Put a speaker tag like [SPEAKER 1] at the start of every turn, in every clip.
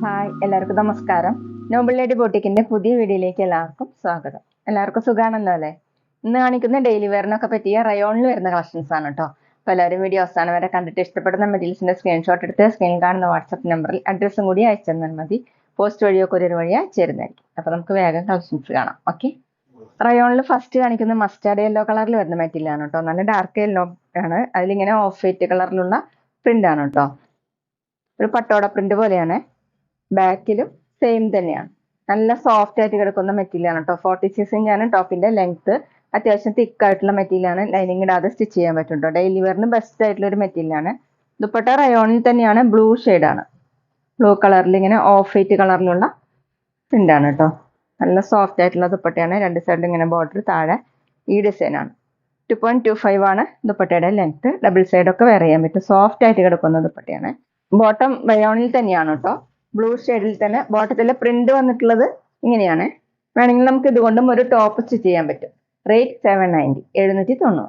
[SPEAKER 1] Hi, എല്ലാവർക്കും നമസ്കാരം. Noble lady ബോട്ടിക്കിന്റെ പുതിയ വീഡിയോയിലേക്ക് എല്ലാവർക്കും സ്വാഗതം. എല്ലാവർക്കും സുഖാണല്ലോ അല്ലേ? ഇന്ന് കാണിക്കുന്ന ഡെയിലി വെയറിനൊക്കെ പറ്റിയ റയോണിൽ വരുന്ന കളക്ഷൻസ് ആണ് കേട്ടോ. അപ്പോൾ എല്ലാവരും വീഡിയോ അവസാനം വരെ കണ്ടിട്ട് ഇഷ്ടപ്പെടുന്ന മെറ്റീരിയൽസിന്റെ സ്ക്രീൻഷോട്ട് എടുത്ത് സ്ക്രീനിൽ കാണുന്ന വാട്സ്ആപ്പ് നമ്പറിൽ അഡ്രസ്സും കൂടി അയച്ചു തന്നാൽ മതി. പോസ്റ്റ് വഴിയോ കൊറിയർ വഴിയോ അയച്ചിരുന്നായിരിക്കും. അപ്പോൾ നമുക്ക് വേഗം കളക്ഷൻസ് കാണാം. ഓക്കെ, റയോണിൽ ഫസ്റ്റ് കാണിക്കുന്ന മസ്റ്റാർഡ് യെല്ലോ കളറിൽ വരുന്ന മെറ്റീരിയൽ ആണ് കേട്ടോ. നല്ല ഡാർക്ക് യെല്ലോ ആണ്. അതിലിങ്ങനെ ഓഫ് വൈറ്റ് കളറിലുള്ള പ്രിന്റ് ആണ് കേട്ടോ. ഒരു പട്ടോട പ്രിന്റ് പോലെയാണ്. ബാക്കിലും സെയിം തന്നെയാണ്. നല്ല സോഫ്റ്റ് ആയിട്ട് കിടക്കുന്ന മെറ്റീരിയൽ ആണ് കേട്ടോ. 46 ഇഞ്ചാണ് ടോപ്പിന്റെ ലെങ്ത്. അത്യാവശ്യം തിക്ക് ആയിട്ടുള്ള മെറ്റീരിയൽ ആണ്. ലൈനിങ് ഇടാതെ സ്റ്റിച്ച് ചെയ്യാൻ പറ്റും കേട്ടോ. ഡെയിലി വെയറിന് ബെസ്റ്റ് ആയിട്ടുള്ള ഒരു മെറ്റീരിയൽ ആണ്. ദുപ്പട്ട റയോണിൽ തന്നെയാണ്. ബ്ലൂ ആണ്. ബ്ലൂ കളറിൽ ഇങ്ങനെ ഓഫ് വൈറ്റ് കളറിലുള്ള പ്രിന്റ് ആണ് കേട്ടോ. നല്ല സോഫ്റ്റ് ആയിട്ടുള്ള ദുപ്പട്ടയാണ്. രണ്ട് സൈഡിൽ ഇങ്ങനെ ബോർഡർ, താഴെ ഈ ഡിസൈൻ ആണ്. 2.25 ആണ് ദുപ്പട്ടയുടെ ലെങ്ത്. ഡബിൾ സൈഡ് ഒക്കെ വെയർ ചെയ്യാൻ പറ്റും. സോഫ്റ്റ് ആയിട്ട് കിടക്കുന്ന ദുപ്പട്ടയാണ്. ബോട്ടം റയോണിൽ തന്നെയാണ് കേട്ടോ. ബ്ലൂ ഷെയ്ഡിൽ തന്നെ ബോട്ടത്തിലെ പ്രിന്റ് വന്നിട്ടുള്ളത് ഇങ്ങനെയാണ്. വേണമെങ്കിൽ നമുക്ക് ഇതുകൊണ്ടും ഒരു ടോപ്പ് സ്റ്റിച്ച് ചെയ്യാൻ പറ്റും. റേറ്റ് 790, 790.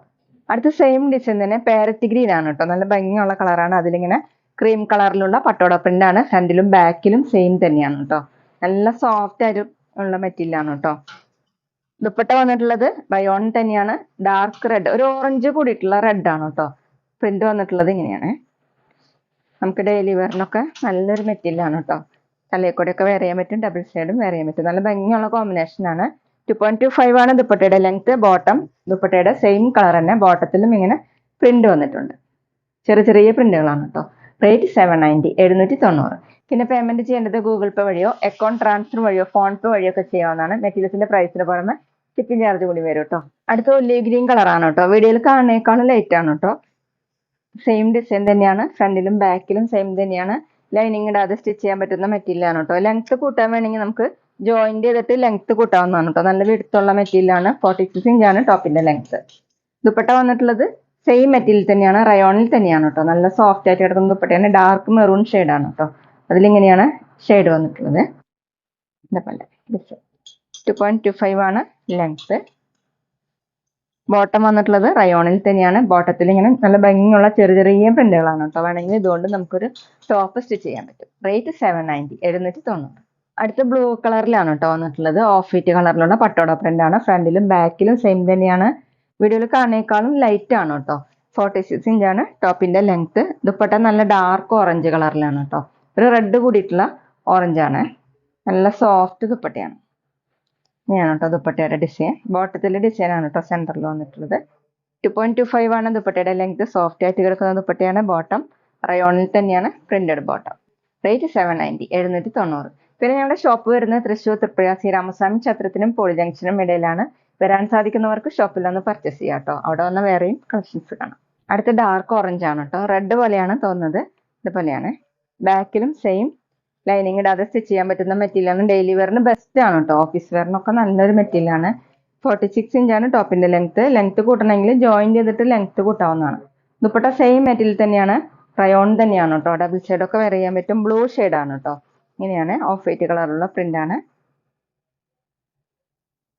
[SPEAKER 1] അടുത്ത സെയിം ഡിസൈൻ തന്നെ പാരറ്റ് ഗ്രീൻ ആണ് കേട്ടോ. നല്ല ഭംഗിയുള്ള കളറാണ്. അതിലിങ്ങനെ ക്രീം കളറിലുള്ള പട്ടോട പ്രിന്റ് ആണ്. ഫ്രണ്ടിലും ബാക്കിലും സെയിം തന്നെയാണ് കേട്ടോ. നല്ല സോഫ്റ്റ് ആയിട്ട് ഉള്ള മെറ്റീരിയൽ ആണ് കേട്ടോ. ദുപ്പട്ട വന്നിട്ടുള്ളത് റയോൺ തന്നെയാണ്. ഡാർക്ക് റെഡ്, ഒരു ഓറഞ്ച് കൂടിയിട്ടുള്ള റെഡ് ആണ് കേട്ടോ. പ്രിന്റ് വന്നിട്ടുള്ളത് ഇങ്ങനെയാണ്. നമുക്ക് ഡെയിലി വെയറിനൊക്കെ നല്ലൊരു മെറ്റീരിയൽ ആണ് കേട്ടോ. തലയെക്കൂടെയൊക്കെ വെയർ ചെയ്യാൻ പറ്റും. ഡബിൾ സൈഡും വെയർ ചെയ്യാൻ പറ്റും. നല്ല ഭംഗിയുള്ള കോമ്പിനേഷൻ ആണ്. 2.25 ആണ് ദുപ്പട്ടയുടെ ലെങ്ത്. ബോട്ടം ദുപ്പട്ടയുടെ സെയിം കളർ തന്നെ. ബോട്ടത്തിലും ഇങ്ങനെ പ്രിന്റ് വന്നിട്ടുണ്ട്. ചെറിയ ചെറിയ പ്രിന്റുകളാണ് കേട്ടോ. റേറ്റ് 790, 790. പിന്നെ പേയ്മെന്റ് ചെയ്യേണ്ടത് ഗൂഗിൾ പേ വഴിയോ അക്കൗണ്ട് ട്രാൻസ്ഫർ വഴിയോ ഫോൺ പേ വഴിയോ ഒക്കെ ചെയ്യാവുന്നതാണ്. മെറ്റീരിയൽസിന്റെ പ്രൈസിന് പുറമെ ഷിപ്പിംഗ് ചാർജ് കൂടി വരും കേട്ടോ. അടുത്ത ഒലിവ് ഗ്രീൻ കളറാണ് കേട്ടോ. വീഡിയോയിൽ കാണുന്നേക്കാളും ലൈറ്റ് ആണ് കേട്ടോ. സെയിം ഡിസൈൻ തന്നെയാണ്. ഫ്രണ്ടിലും ബാക്കിലും സെയിം തന്നെയാണ്. ലൈനിങ് ഇടാതെ സ്റ്റിച്ച് ചെയ്യാൻ പറ്റുന്ന മെറ്റീരിയൽ ആണ് കേട്ടോ. ലെങ്ത് കൂട്ടാൻ വേണമെങ്കിൽ നമുക്ക് ജോയിന്റ് ചെയ്തിട്ട് ലെങ്ത് കൂട്ടാവുന്നതാണ് കേട്ടോ. നല്ല വിടുത്തുള്ള മെറ്റീരിയൽ ആണ്. 46 ഇഞ്ചാണ് ടോപ്പിന്റെ ലെങ്ത്. ദുപ്പട്ട വന്നിട്ടുള്ളത് സെയിം മെറ്റീരിയൽ തന്നെയാണ്. റയോണിൽ തന്നെയാണ് കേട്ടോ. നല്ല സോഫ്റ്റ് ആയിട്ട് കിടക്കുന്ന ദുപ്പട്ടയാണ്. ഡാർക്ക് മെറൂൺ ആണ് കേട്ടോ. അതിലിങ്ങനെയാണ് ഷെയ്ഡ് വന്നിട്ടുള്ളത്. ഇതേപോലെ 2.25 ആണ് ലെങ്ത്. ബോട്ടം വന്നിട്ടുള്ളത് റയോണിൽ തന്നെയാണ്. ബോട്ടത്തിൽ ഇങ്ങനെ നല്ല ഭംഗിയുള്ള ചെറിയ ചെറിയ പ്രിന്റുകളാണ് കേട്ടോ. വേണമെങ്കിൽ ഇതുകൊണ്ട് നമുക്കൊരു ടോപ്പ് സ്റ്റിച്ച് ചെയ്യാൻ പറ്റും. റേറ്റ് 790, 790. അടുത്ത ബ്ലൂ കളറിലാണ് കേട്ടോ വന്നിട്ടുള്ളത്. ഓഫ് വൈറ്റ് കളറിലുള്ള പട്ടോട പ്രിന്റ് ആണ്. ഫ്രണ്ടിലും ബാക്കിലും സെയിം തന്നെയാണ്. വീഡിയോയിൽ കാണുന്നേക്കാളും ലൈറ്റ് ആണ് കേട്ടോ. 46 ഇഞ്ചാണ് ടോപ്പിന്റെ ലെങ്ത്. ദുപ്പട്ട നല്ല ഡാർക്ക് ഓറഞ്ച് കളറിലാണ് കേട്ടോ. ഒരു റെഡ് കൂടിയിട്ടുള്ള ഓറഞ്ച് ആണ്. നല്ല സോഫ്റ്റ് ദുപ്പട്ടയാണ്. ഇങ്ങനെയാണ് കേട്ടോ ദുപ്പട്ടയുടെ ഡിസൈൻ. ബോട്ടത്തിലെ ഡിസൈൻ ആണ് കേട്ടോ സെന്ററിൽ വന്നിട്ടുള്ളത്. 2.25 ആണ് ദുപ്പട്ടയുടെ ലെങ്ത്. സോഫ്റ്റ് ആയിട്ട് കിടക്കുന്ന ദുപ്പട്ടയാണ്. ബോട്ടം റയോണിൽ തന്നെയാണ്. Printed bottom. റേറ്റ് 790, 790. പിന്നെ ഞങ്ങളുടെ ഷോപ്പ് വരുന്നത് തൃശ്ശൂർ തൃപ്പുഴ ശ്രീരാമസ്വാമി ക്ഷേത്രത്തിനും പോളി ജംഗ്ഷനും ഇടയിലാണ്. വരാൻ സാധിക്കുന്നവർക്ക് ഷോപ്പിൽ ഒന്ന് പർച്ചേസ് ചെയ്യാം കേട്ടോ. അവിടെ വന്ന് വേറെയും കളക്ഷൻസ് കാണാം. അടുത്ത ഡാർക്ക് ഓറഞ്ച് ആണ് കേട്ടോ. റെഡ് പോലെയാണ് തോന്നുന്നത്. ഇതുപോലെയാണ്. ബാക്കിലും സെയിം ലൈനിങ് ഇടാതെ സ്റ്റിച്ച് ചെയ്യാൻ പറ്റുന്ന മെറ്റീരിയൽ ആണ്. ഡെയിലി വെയറിന് ബെസ്റ്റ് ആണ് കേട്ടോ. ഓഫീസ് വെയറിനൊക്കെ നല്ലൊരു മെറ്റീരിയൽ ആണ്. 46 ഇഞ്ചാണ് ടോപ്പിന്റെ ലെങ്ത്. ലെങ്ത് കൂട്ടണമെങ്കിൽ ജോയിൻ ചെയ്തിട്ട് ലെങ്ത് കൂട്ടാവുന്നതാണ്. ദുപ്പട്ട സെയിം മെറ്റീരിയൽ തന്നെയാണ്. റയോൺ തന്നെയാണ് കേട്ടോ. ഡബിൾ ഷെയ്ഡ് ഒക്കെ വെയർ ചെയ്യാൻ പറ്റും. ബ്ലൂ ആണ് കേട്ടോ. ഇങ്ങനെയാണ് ഓഫ് വൈറ്റ് കളറുള്ള പ്രിന്റ് ആണ്.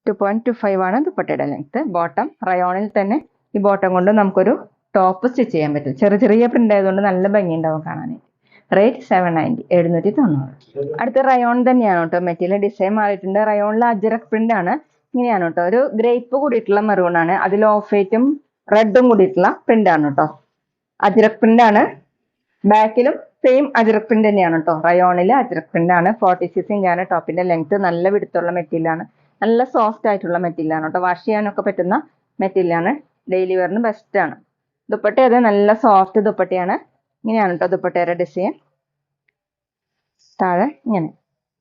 [SPEAKER 1] 2.25 ആണ് ദുപ്പട്ടയുടെ ലെങ്ത്. ബോട്ടം റയോണിൽ തന്നെ. ഈ ബോട്ടം കൊണ്ട് നമുക്കൊരു ടോപ്പ് സ്റ്റിച്ച് ചെയ്യാൻ പറ്റും. ചെറിയ ചെറിയ പ്രിന്റ് ആയതുകൊണ്ട് നല്ല ഭംഗിയുണ്ടാവും കാണാനായിട്ട്. റേറ്റ് 790, 790. അടുത്ത റയോൺ തന്നെയാണ് കേട്ടോ. മെറ്റീരിയൽ ഡിസൈൻ മാറിയിട്ടുണ്ട്. റയോണിൽ അജ്രക് പ്രിന്റ് ആണ്. ഇങ്ങനെയാണ് കേട്ടോ. ഒരു ഗ്രേപ്പ് കൂടിയിട്ടുള്ള മെറൂൺ ആണ്. അതിൽ ഓഫ് വൈറ്റും റെഡും കൂടിയിട്ടുള്ള പ്രിന്റ് ആണ് കേട്ടോ. അജ്രക് പ്രിന്റ് ആണ്. ബാക്കിലും സെയിം അജ്രക് പ്രിന്റ് തന്നെയാണ് കേട്ടോ. റയോണിൽ അജ്രക് പ്രിന്റ് ആണ്. 46 ഇഞ്ചാണ് ടോപ്പിന്റെ ലെങ്ത്. നല്ല വിടുത്തുള്ള മെറ്റീരിയൽ ആണ്. നല്ല സോഫ്റ്റ് ആയിട്ടുള്ള മെറ്റീരിയൽ ആണ് കേട്ടോ. വാഷ് ചെയ്യാനൊക്കെ പറ്റുന്ന മെറ്റീരിയൽ ആണ്. ഡെയിലി വെയറിന് ബെസ്റ്റ് ആണ്. ദുപ്പട്ട അത് നല്ല സോഫ്റ്റ് ദുപ്പട്ടയാണ്. ഇങ്ങനെയാണ് കേട്ടോ ദുപ്പട്ടയുടെ ഡിസൈൻ. താഴെ ഇങ്ങനെ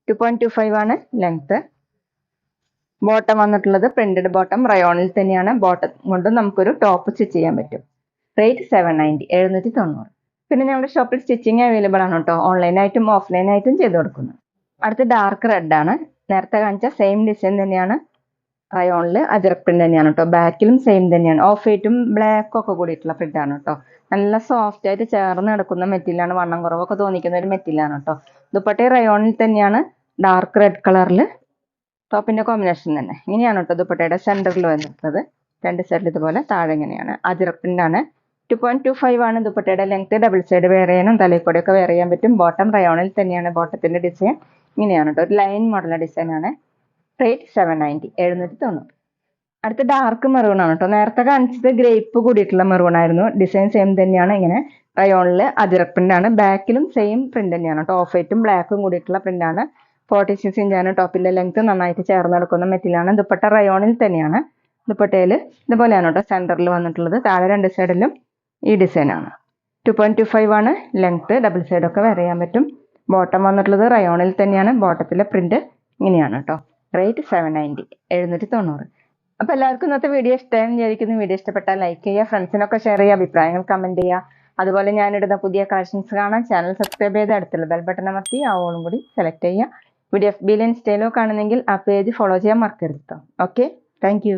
[SPEAKER 1] 2.25 ആണ് ലെങ്ത്. ബോട്ടം വന്നിട്ടുള്ളത് പ്രിന്റഡ് ബോട്ടം റയോണിൽ തന്നെയാണ്. ബോട്ടം കൊണ്ട് നമുക്കൊരു ടോപ്പ് സ്റ്റിച്ച് ചെയ്യാൻ പറ്റും. റേറ്റ് 790, 790. പിന്നെ ഞങ്ങളുടെ ഷോപ്പിൽ സ്റ്റിച്ചിങ് അവൈലബിൾ ആണ് കേട്ടോ. ഓൺലൈനായിട്ടും ഓഫ്ലൈനായിട്ടും ചെയ്ത് കൊടുക്കുന്നു. അടുത്ത ഡാർക്ക് റെഡ് ആണ്. നേരത്തെ കാണിച്ച സെയിം ഡിസൈൻ തന്നെയാണ്. റയോണിൽ അജ്രക് പ്രിന്റ് തന്നെയാണ് കേട്ടോ. ബാക്കിലും സെയിം തന്നെയാണ്. ഓഫ് വൈറ്റും ബ്ലാക്കും ഒക്കെ കൂടിയിട്ടുള്ള പ്രിന്റ് ആണ് കേട്ടോ. നല്ല സോഫ്റ്റ് ആയിട്ട് ചേർന്ന് കിടക്കുന്ന മെറ്റീരിയൽ ആണ്. വണ്ണം കുറവൊക്കെ തോന്നിക്കുന്ന ഒരു മെറ്റീരിയൽ ആണ് കേട്ടോ. ദുപ്പട്ട റയോണിൽ തന്നെയാണ്. ഡാർക്ക് റെഡ് കളറിൽ ടോപ്പിന്റെ കോമ്പിനേഷൻ തന്നെ. ഇങ്ങനെയാണ് കേട്ടോ ദുപ്പട്ടയുടെ സെന്ററിൽ വന്നിട്ടുള്ളത്. രണ്ട് സൈഡിൽ ഇതുപോലെ. താഴെ ഇങ്ങനെയാണ്. അജ്രക് പ്രിന്റ് ആണ്. 2.25 ആണ് ദുപ്പട്ടയുടെ ലെങ്ത്. ഡബിൾ സൈഡ് വെയർ ചെയ്യാനും തലയിക്കൂടെയൊക്കെ വെയർ ചെയ്യാൻ പറ്റും. ബോട്ടം റയോണിൽ തന്നെയാണ്. ബോട്ടത്തിന്റെ ഡിസൈൻ ഇങ്ങനെയാണ് കേട്ടോ. ഒരു ലൈൻ മോഡൽ ഡിസൈൻ ആണ്. റേറ്റ് 790, 790. അടുത്ത ഡാർക്ക് മെറൂൺ ആണ് കേട്ടോ. നേരത്തെ കാണിച്ചത് ഗ്രേപ്പ് കൂടിയിട്ടുള്ള മെറൂൺ ആയിരുന്നു. ഡിസൈൻ സെയിം തന്നെയാണ്. ഇങ്ങനെ റയോണിൽ അജിറക് പ്രിന്റ് ആണ്. ബാക്കിലും സെയിം പ്രിന്റ് തന്നെയാണ് കേട്ടോ. ഓഫ് വൈറ്റും ബ്ലാക്കും കൂടിയിട്ടുള്ള പ്രിന്റ് ആണ്. 46 ഇഞ്ചാണ് ടോപ്പിന്റെ ലെങ്ത്. നന്നായിട്ട് ചേർന്ന് നടക്കുന്ന മെറ്റീരിയലാണ്. ദുപ്പട്ട റയോണിൽ തന്നെയാണ്. ദുപ്പട്ടയിൽ ഇതുപോലെയാണ് കേട്ടോ സെന്ററിൽ വന്നിട്ടുള്ളത്. താഴെ രണ്ട് സൈഡിലും ഈ ഡിസൈൻ ആണ്. 2.25 ആണ് ലെങ്ത്. ഡബിൾ സൈഡ് ഒക്കെ വെയർ ചെയ്യാൻ പറ്റും. ബോട്ടം വന്നിട്ടുള്ളത് റയോണിൽ തന്നെയാണ്. ബോട്ടത്തിലെ പ്രിന്റ് ഇങ്ങനെയാണ് കേട്ടോ. റേറ്റ് 790, 790. അപ്പോൾ എല്ലാവർക്കും ഇന്നത്തെ വീഡിയോ ഇഷ്ടമായെന്ന് വിചാരിക്കുന്നു. വീഡിയോ ഇഷ്ടപ്പെട്ടാൽ ലൈക്ക് ചെയ്യുക, ഫ്രണ്ട്സിനൊക്കെ ഷെയർ ചെയ്യുക, അഭിപ്രായങ്ങൾ കമന്റ് ചെയ്യുക. അതുപോലെ ഞാനിടുന്ന പുതിയ കളക്ഷൻസ് കാണാൻ ചാനൽ സബ്സ്ക്രൈബ് ചെയ്ത് അടുത്തുള്ള ബെൽ ബട്ടൺ അമർത്തി ആ ഓളും കൂടി സെലക്ട് ചെയ്യുക. വീഡിയോ FB ഇൻസ്റ്റയിലോ കാണുന്നെങ്കിൽ ആ പേജ് ഫോളോ ചെയ്യാൻ മറക്കരുത് കേട്ടോ. Okay, thank you.